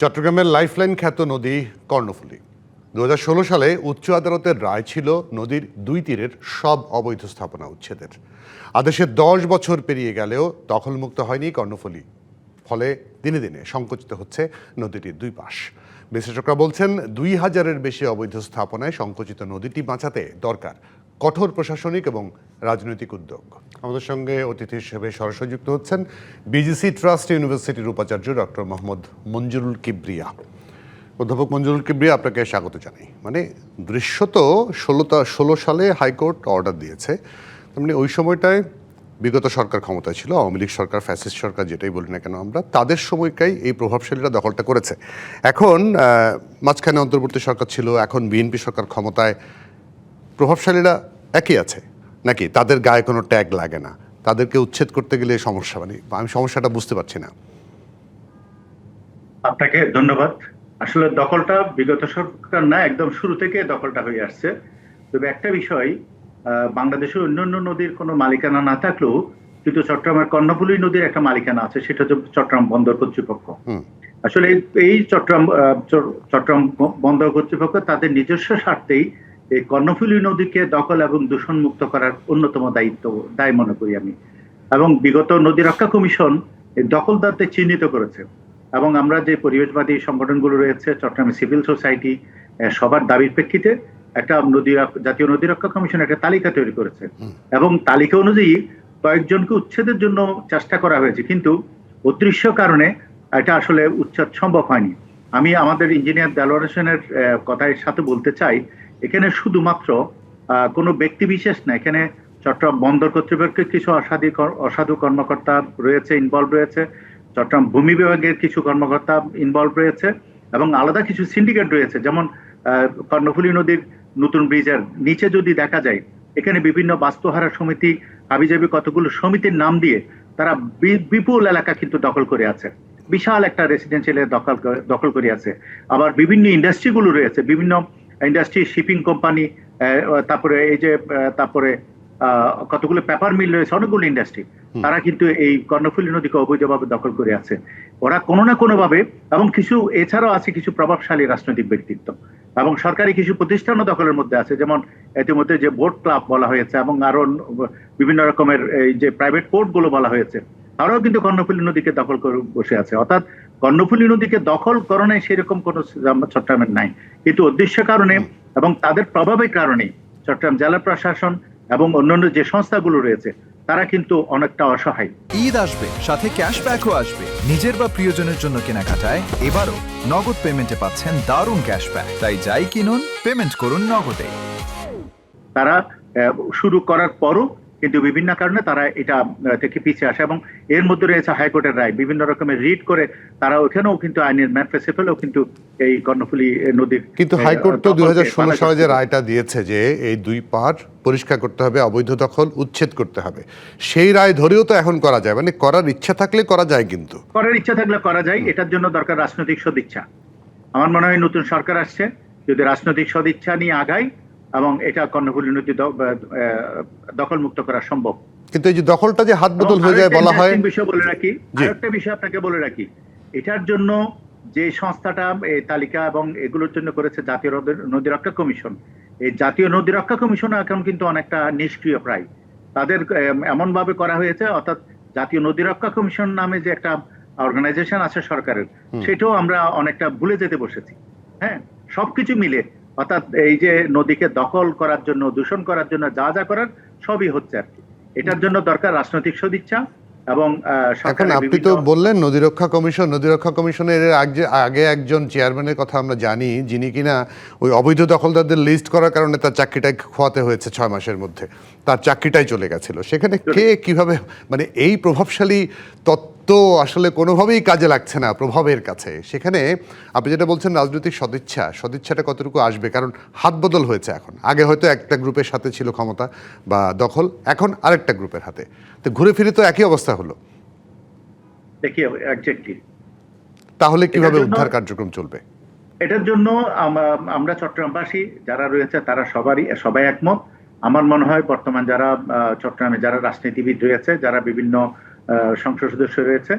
চট্টগ্রামের লাইফলাইন খ্যাত নদী কর্ণফুলী ২০১৬ সালে উচ্চ আদালতের রায় ছিল নদীর দুই তীরের সব অবৈধ স্থাপনা উচ্ছেদের। আদেশে ১০ বছর পেরিয়ে গেলেও দখলমুক্ত হয়নি কর্ণফুলী, ফলে দিনে দিনে সংকুচিত হচ্ছে নদীটির দুই পাশ। বিশ্লেষকরা বলছেন ২,০০০-এর বেশি অবৈধ স্থাপনায় সংকুচিত নদীটি বাঁচাতে দরকার কঠোর প্রশাসনিক এবং রাজনৈতিক উদ্যোগ। আমাদের সঙ্গে অতিথি হিসেবে সরাসরি যুক্ত হচ্ছেন বিজিসি ট্রাস্ট ইউনিভার্সিটির উপাচার্য ডক্টর মোহাম্মদ মঞ্জুরুল কিবরিয়া। অধ্যাপক মঞ্জুরুল কিবরিয়া, আপনাকে স্বাগত জানাই। দৃশ্যত ১৬ সালে হাইকোর্ট অর্ডার দিয়েছে, তার ওই সময়টায় বিগত সরকার ক্ষমতায় ছিল, আওয়ামী লীগ সরকার, ফ্যাসিস্ট সরকার, যেটাই বলি না কেন আমরা, তাদের সময়কাই এই প্রভাবশালীরা দখলটা করেছে। এখন মাঝখানে অন্তর্বর্তী সরকার ছিল, এখন বিএনপি সরকার ক্ষমতায়, প্রভাবশালীরা একই আছে নাকি তাদের গায়ে কোনো ট্যাগ লাগে না? তাদেরকে উচ্ছেদ করতে গেলে সমস্যা, আমি সমস্যাটা বুঝতে পারছি না। আপনাকে ধন্যবাদ। আসলে দখলটা বিগত সরকার না, একদম শুরু থেকে দখলটা হয়ে আসছে। তবে একটা বিষয়, বাংলাদেশের অন্যান্য নদীর কোনো মালিকানা না থাকলেও কিন্তু চট্টগ্রামের কর্ণফুলী নদীর একটা মালিকানা আছে, সেটা হচ্ছে চট্টগ্রাম বন্দর কর্তৃপক্ষ। আসলে এই চট্টগ্রাম বন্দর কর্তৃপক্ষ তাদের নিজস্ব স্বার্থেই এই কর্ণফুলী নদীকে দখল এবং দূষণ মুক্ত করার অন্যতম দায় মনে করি আমি। এবং বিগত নদী রক্ষা কমিশন এই দখলদারদের চিহ্নিত করেছে, এবং আমরা যে পরিবেশবাদী সংগঠনগুলো রয়েছে, চট্টগ্রামের সিভিল সোসাইটি, সবার দাবির প্রেক্ষিতে একটা জাতীয় নদী রক্ষা কমিশন একটা তালিকা তৈরি করেছে, এবং তালিকা অনুযায়ী কয়েকজনকে উচ্ছেদের জন্য চেষ্টা করা হয়েছে, কিন্তু অদৃশ্য কারণে এটা আসলে উচ্ছেদ সম্ভব হয়নি। আমি আমাদের ইঞ্জিনিয়ার দেলোয়ার হোসেনের কথার সাথে বলতে চাই, এখানে শুধুমাত্র কোনো ব্যক্তি বিশেষ না, এখানে চট্টগ্রাম বন্দর কর্তৃপক্ষের কিছু অসাধু কর্মকর্তা রয়েছে, ইনভলভ রয়েছে, চট্টগ্রাম ভূমি বিভাগের কিছু কর্মকর্তা ইনভলভ রয়েছে, এবং আলাদা কিছু সিন্ডিকেট রয়েছে। যেমন কর্ণফুলী নদীর নতুন ব্রিজের নিচে যদি দেখা যায়, এখানে বিভিন্ন বাস্তুহারা সমিতি, হাবিজাবি কতগুলো সমিতির নাম দিয়ে তারা বিপুল এলাকা কিন্তু দখল করে আছে, বিশাল একটা রেসিডেন্সিয়াল দখল করে আছে। আবার বিভিন্ন ইন্ডাস্ট্রিগুলো রয়েছে, বিভিন্ন ইন্ডাস্ট্রি, শিপিং কোম্পানি, তারপরে কতগুলো পেপার মিল রয়েছে, অনেকগুলো ইন্ডাস্ট্রি, তারা কিন্তু এই কর্ণফুলী নদীকে অবৈধভাবে দখল করে আছে। ওরা কোনো না কোনো ভাবে, এবং কিছু এছাড়াও আছে কিছু প্রভাবশালী রাজনৈতিক ব্যক্তিত্ব এবং সরকারি কিছু প্রতিষ্ঠানও দখলের মধ্যে আছে, যেমন ইতিমধ্যে যে বোট ক্লাব বলা হয়েছে এবং আরো বিভিন্ন রকমের এই যে প্রাইভেট পোর্ট গুলো বলা হয়েছে, তারাও কিন্তু কর্ণফুলী নদীকে দখল করে বসে আছে। অর্থাৎ কর্ণফুলী নদীকে দখল করণে সেরকম কোনো চট্টগ্রামের নাই, কিন্তু উদ্দেশ্য কারণে এবং তাদের প্রভাবের কারণে চট্টগ্রাম জেলা প্রশাসন এবং অন্যান্য যে সংস্থাগুলো রয়েছে তারা কিন্তু অনেকটা অসহায়। ঈদ আসবে, সাথে ক্যাশব্যাকও আসবে। নিজের বা প্রিয়জনের জন্য কেনাকাটায় এবারও নগদ পেমেন্টে পাচ্ছেন দারুণ ক্যাশব্যাক। তাই যাই কিনুন, পেমেন্ট করুন নগদে। তারা শুরু করার পরও কিন্তু বিভিন্ন কারণে তারা এটা থেকে পিছিয়ে আসে, এবং এর মধ্যে রয়েছে হাইকোর্টের রায়, বিভিন্ন রকমের রিড করে তারা ওখানেও কিন্তু আইনের ম্যাপ ফেসে ফেলেও কিন্তু এই কর্ণফুলী নদীর, কিন্তু হাইকোর্ট তো ২০১৬ সালে যে রায়টা দিয়েছে যে এই দুই পাড় পরিষ্কার করতে হবে, অবৈধ দখল উচ্ছেদ করতে হবে, সেই রায় ধরেও তো এখন করা যায়, করার ইচ্ছা থাকলে করা যায়, কিন্তু করার ইচ্ছা থাকলে করা যায়। এটার জন্য দরকার রাজনৈতিক সদিচ্ছা। আমার মনে হয় নতুন সরকার আসছে, যদি রাজনৈতিক সদিচ্ছা নিয়ে আগায় এবং এটা কর্ণফুলী নদী দখল মুক্ত করা সম্ভব। কিন্তু এই যে দখলটা যে হাত বদল হয়ে যায় বলা হয়, আরেকটা বিষয় আপনাকে বলে রাখি, এটার জন্য যে সংস্থাটা এই তালিকা এবং এগুলোর জন্য করেছে জাতীয় নদী রক্ষা কমিশন, এই জাতীয় নদী রক্ষা কমিশন এখন কিন্তু অনেকটা নিষ্ক্রিয় প্রায়। তাদের এমন ভাবে করা হয়েছে, অর্থাৎ জাতীয় নদী রক্ষা কমিশন নামে যে একটা অর্গানাইজেশন আছে সরকারের, সেটাও আমরা অনেকটা ভুলে যেতে বসেছি। হ্যাঁ, সবকিছু মিলে, অর্থাৎ এই যে নদীকে দখল করার জন্য, দূষণ করার জন্য যা যা করার সবই হচ্ছে আর কি। এটার জন্য দরকার রাজনৈতিক সদিচ্ছা। এবং এখন আপনি তো বললেন নদী রক্ষা কমিশনের আগে একজন চেয়ারম্যানের কথা আমরা জানি, যিনি কিনা ওই অবৈধ দখলদারদের লিস্ট করার কারণে তার চাকরিটাই খোয়াতে হয়েছে ৬ মাসের মধ্যে, তার চাকরিটাই চলে গেছিল। সেখানে কে কিভাবে, এই প্রভাবশালী তত্ত্ব আসলে কোনোভাবেই কাজে লাগছে না প্রভাবের কাছে। সেখানে আপনি যেটা বলছেন রাজনৈতিক সদিচ্ছাটা কতটুকু আসবে, কারণ হাত বদল হয়েছে। এখন আগে হয়তো একটা গ্রুপের সাথে ছিল ক্ষমতা বা দখল, এখন আরেকটা গ্রুপের হাতে, তো ঘুরে ফিরে তো একই অবস্থা হলো। তাহলে কিভাবে উদ্ধার কার্যক্রম চলবে? এটার জন্য আমরা চট্টগ্রামবাসী যারা রয়েছে তারা সবাই একমত। আমার মনে হয় বর্তমান যারা চট্টগ্রামে যারা রাজনীতিবিদ রয়েছে, যারা বিভিন্ন সংসদ সদস্য রয়েছে,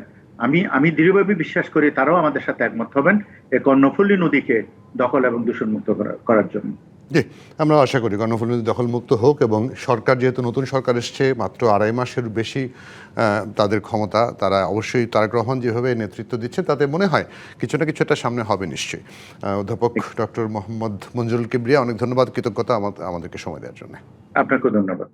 আমি দৃঢ়ভাবে বিশ্বাস করি তারাও আমাদের সাথে একমত হবেন এই কর্ণফুলী নদীকে দখল এবং দূষণমুক্ত করার জন্য। জি, আমরা আশা করি কর্ণফুলী নদী দখলমুক্ত হোক, এবং সরকার যেহেতু নতুন সরকার এসছে, মাত্র 2.5 মাসের বেশি তাদের ক্ষমতা, তারা অবশ্যই তারেক রহমান যেভাবে নেতৃত্ব দিচ্ছে তাতে মনে হয় কিছু না কিছু একটা সামনে হবে নিশ্চয়ই। অধ্যাপক ডক্টর মোহাম্মদ মঞ্জুরুল কিবরিয়া, অনেক ধন্যবাদ, কৃতজ্ঞতা আমাদেরকে সময় দেওয়ার জন্য। আপনাকেও ধন্যবাদ।